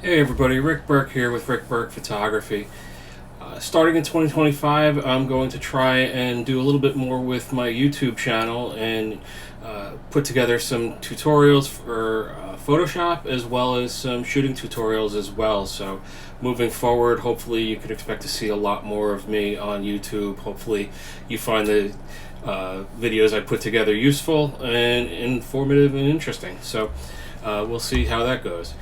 Hey everybody, Rick Burke here with Rick Burke Photography. Starting in 2025, I'm going to try and do a little bit more with my YouTube channel and put together some tutorials for Photoshop as well as some shooting tutorials as well. So moving forward, hopefully you can expect to see a lot more of me on YouTube. Hopefully you find the videos I put together useful and informative and interesting. So we'll see how that goes.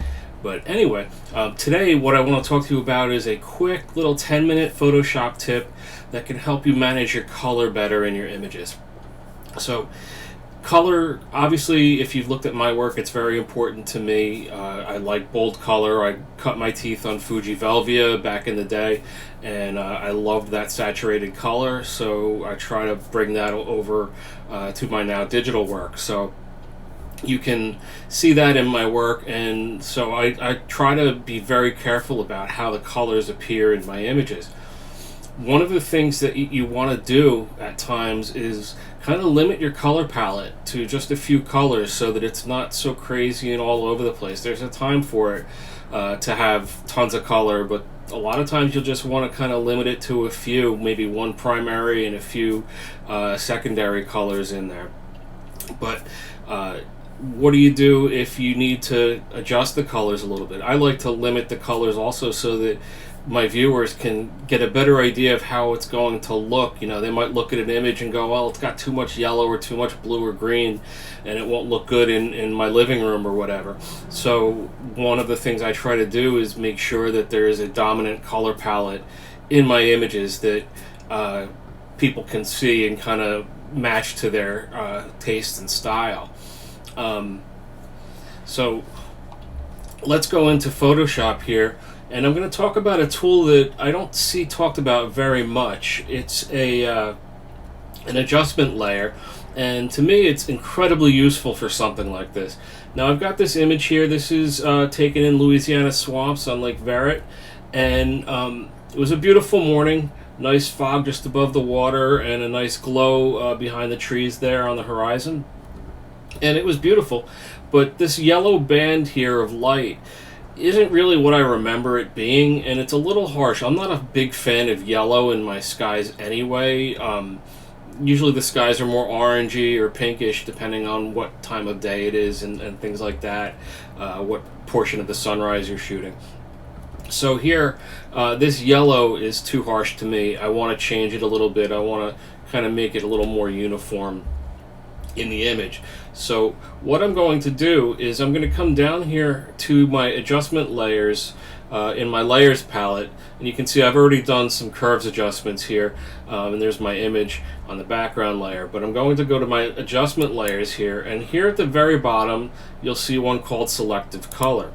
But anyway, today what I want to talk to you about is a quick little 10-minute Photoshop tip that can help you manage your color better in your images. So, color, obviously, if you've looked at my work, it's very important to me. I like bold color. I cut my teeth on Fuji Velvia back in the day, and I loved that saturated color, so I try to bring that over to my now digital work. So you can see that in my work, and so I try to be very careful about how the colors appear in my images. One of the things that you want to do at times is kind of limit your color palette to just a few colors so that it's not so crazy and all over the place. There's a time for it to have tons of color, but a lot of times you'll just want to kind of limit it to a few, maybe one primary and a few secondary colors in there. But what do you do if you need to adjust the colors a little bit? I like to limit the colors also so that my viewers can get a better idea of how it's going to look. You know, they might look at an image and go, well, it's got too much yellow or too much blue or green, and it won't look good in my living room or whatever. So one of the things I try to do is make sure that there is a dominant color palette in my images that people can see and kind of match to their taste and style. So let's go into Photoshop here, and I'm going to talk about a tool that I don't see talked about very much. It's an adjustment layer, and to me it's incredibly useful for something like this. Now I've got this image here. This is taken in Louisiana swamps on Lake Verret, and it was a beautiful morning. Nice fog just above the water and a nice glow behind the trees there on the horizon. And it was beautiful, but this yellow band here of light isn't really what I remember it being, and it's a little harsh. I'm not a big fan of yellow in my skies anyway. Usually the skies are more orangey or pinkish depending on what time of day it is and things like that, what portion of the sunrise you're shooting. So here, this yellow is too harsh to me. I want to change it a little bit. I want to kind of make it a little more uniform in the image. So what I'm going to do is I'm going to come down here to my adjustment layers in my layers palette, and you can see I've already done some curves adjustments here, and there's my image on the background layer. But I'm going to go to my adjustment layers here, and here at the very bottom you'll see one called selective color.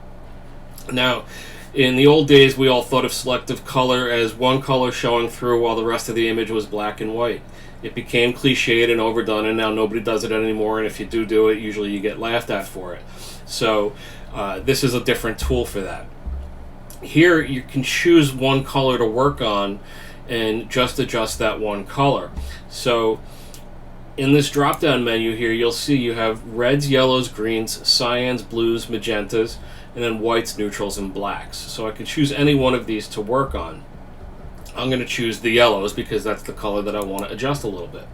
Now in the old days we all thought of selective color as one color showing through while the rest of the image was black and white. It became cliched and overdone, and now nobody does it anymore, and if you do it, usually you get laughed at for it. So this is a different tool for that. Here you can choose one color to work on and just adjust that one color. So in this drop down menu here, you'll see you have reds, yellows, greens, cyans, blues, magentas, and then whites, neutrals, and blacks. So I can choose any one of these to work on. I'm going to choose the yellows because that's the color that I want to adjust a little bit.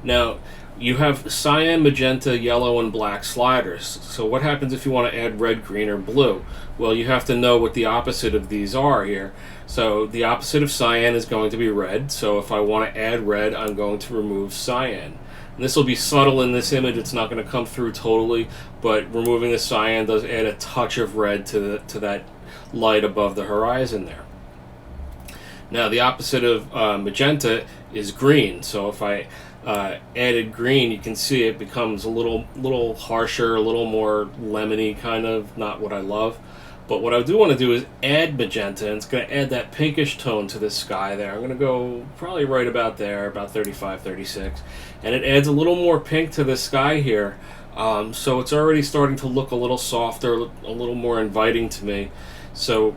Now, you have cyan, magenta, yellow, and black sliders. So what happens if you want to add red, green, or blue? Well, you have to know what the opposite of these are here. So the opposite of cyan is going to be red. So if I want to add red, I'm going to remove cyan. And this will be subtle in this image. It's not going to come through totally, but removing the cyan does add a touch of red to that light above the horizon there. Now the opposite of magenta is green, so if I added green, you can see it becomes a little harsher, a little more lemony kind of, not what I love. But what I do want to do is add magenta, and it's going to add that pinkish tone to the sky there. I'm going to go probably right about there, about 35, 36, and it adds a little more pink to the sky here. So it's already starting to look a little softer, a little more inviting to me. So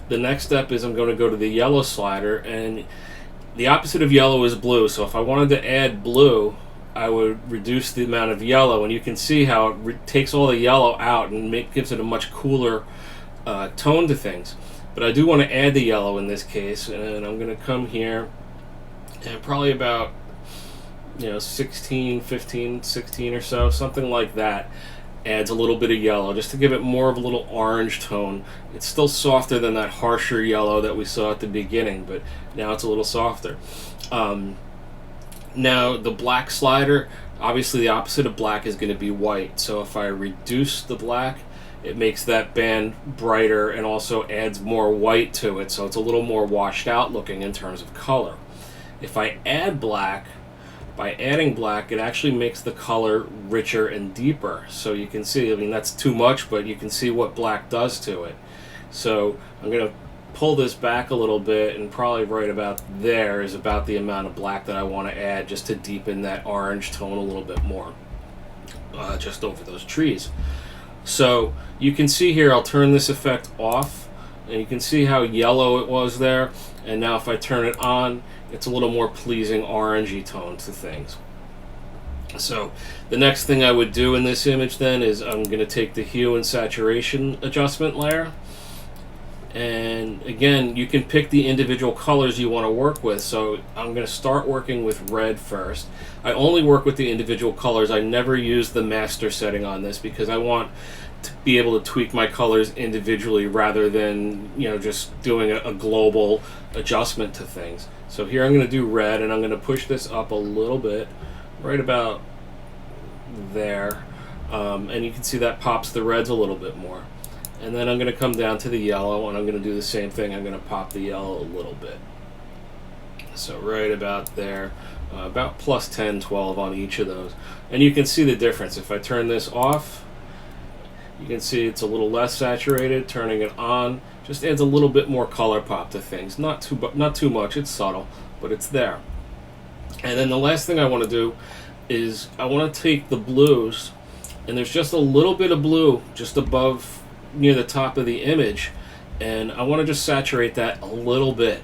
the next step is I'm going to go to the yellow slider, and the opposite of yellow is blue. So if I wanted to add blue, I would reduce the amount of yellow, and you can see how it takes all the yellow out and gives it a much cooler tone to things. But I do want to add the yellow in this case, and I'm going to come here and probably about 16, 15, 16 or so, something like that. Adds a little bit of yellow just to give it more of a little orange tone. It's still softer than that harsher yellow that we saw at the beginning, but now it's a little softer. Now the black slider, obviously the opposite of black is going to be white, so if I reduce the black, it makes that band brighter and also adds more white to it, so it's a little more washed out looking in terms of color. If I add black, by adding black, it actually makes the color richer and deeper. So you can see, I mean, that's too much, but you can see what black does to it. So I'm going to pull this back a little bit, and probably right about there is about the amount of black that I want to add just to deepen that orange tone a little bit more, just over those trees. So you can see here, I'll turn this effect off, and you can see how yellow it was there. And now if I turn it on, it's a little more pleasing orangey tone to things. So the next thing I would do in this image then is I'm going to take the hue and saturation adjustment layer. And again, you can pick the individual colors you want to work with. So I'm going to start working with red first. I only work with the individual colors. I never use the master setting on this because I want to be able to tweak my colors individually rather than just doing a global adjustment to things. So here I'm going to do red, and I'm going to push this up a little bit, right about there, and you can see that pops the reds a little bit more. And then I'm going to come down to the yellow, and I'm going to do the same thing. I'm going to pop the yellow a little bit. So right about there, about plus 10, 12 on each of those. And you can see the difference. If I turn this off, you can see it's a little less saturated. Turning it on just adds a little bit more color pop to things. Not too much. It's subtle, but it's there. And then the last thing I want to do is I want to take the blues, and there's just a little bit of blue just above near the top of the image, and I want to just saturate that a little bit.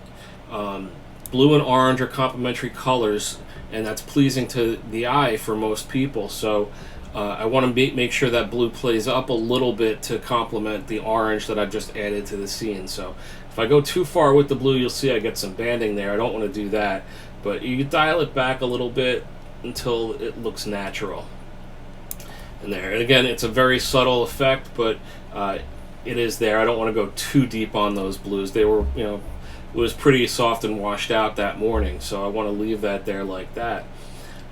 Blue and orange are complementary colors, and that's pleasing to the eye for most people. So I want to make sure that blue plays up a little bit to complement the orange that I've just added to the scene. So if I go too far with the blue, you'll see I get some banding there. I don't want to do that, but you dial it back a little bit until it looks natural. And there, and again, it's a very subtle effect, but it is there. I don't want to go too deep on those blues. They were, it was pretty soft and washed out that morning, so I want to leave that there like that.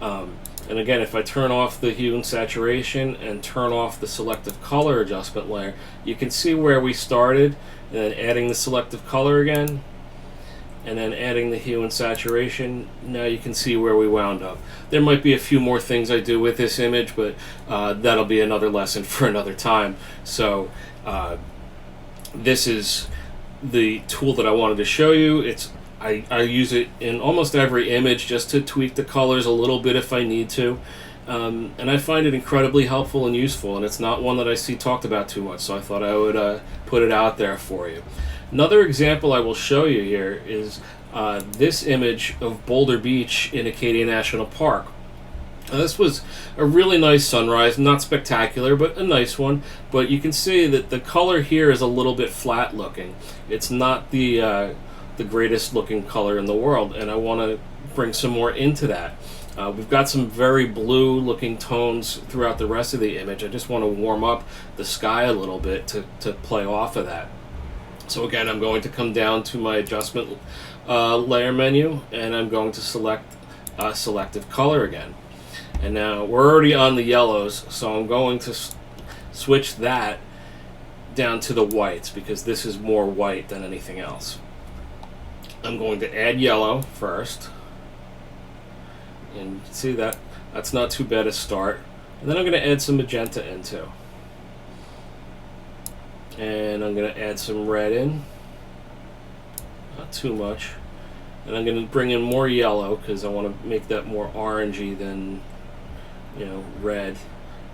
And again, if I turn off the hue and saturation and turn off the selective color adjustment layer, you can see where we started, and then adding the selective color again, and then adding the hue and saturation. Now you can see where we wound up. There might be a few more things I do with this image, but that'll be another lesson for another time. So this is the tool that I wanted to show you. I use it in almost every image just to tweak the colors a little bit if I need to. And I find it incredibly helpful and useful, and it's not one that I see talked about too much, so I thought I would put it out there for you. Another example I will show you here is this image of Boulder Beach in Acadia National Park. This was a really nice sunrise, not spectacular, but a nice one. But you can see that the color here is a little bit flat looking. It's not the greatest looking color in the world, and I want to bring some more into that. We've got some very blue looking tones throughout the rest of the image. I just want to warm up the sky a little bit to play off of that. So again, I'm going to come down to my adjustment layer menu, and I'm going to select selective color again. And now we're already on the yellows, so I'm going to switch that down to the whites because this is more white than anything else. I'm going to add yellow first, and you can see that's not too bad a start. And then I'm going to add some magenta in too. And I'm going to add some red in, not too much. And I'm going to bring in more yellow because I want to make that more orangey than red.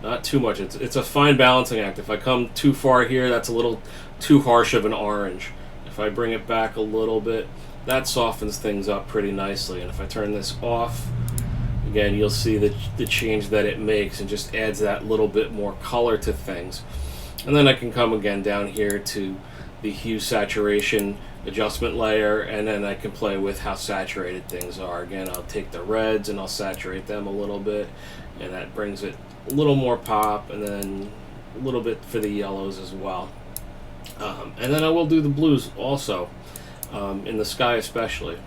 Not too much. It's a fine balancing act. If I come too far here, that's a little too harsh of an orange. If I bring it back a little bit, that softens things up pretty nicely. And if I turn this off, again, you'll see the change that it makes and just adds that little bit more color to things. And then I can come again down here to the hue saturation adjustment layer, and then I can play with how saturated things are. Again, I'll take the reds and I'll saturate them a little bit, and that brings it a little more pop, and then a little bit for the yellows as well. And then I will do the blues also, in the sky especially.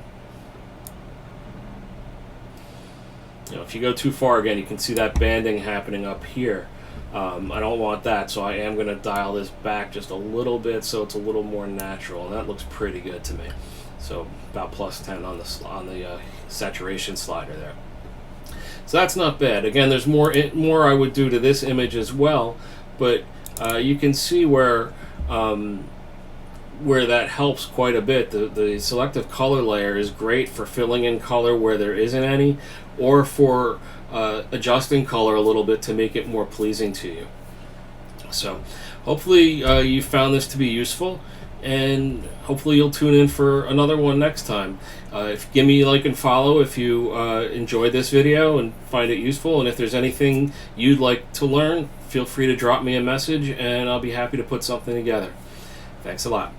If you go too far, again, you can see that banding happening up here. I don't want that, so I am going to dial this back just a little bit so it's a little more natural, and that looks pretty good to me. So about +10 on the saturation slider there. So that's not bad. Again, there's more I would do to this image as well, but you can see where that helps quite a bit. The selective color layer is great for filling in color where there isn't any, or for adjusting color a little bit to make it more pleasing to you. So hopefully you found this to be useful, and hopefully you'll tune in for another one next time. Give me a like and follow if you enjoyed this video and find it useful, and if there's anything you'd like to learn, feel free to drop me a message and I'll be happy to put something together. Thanks a lot.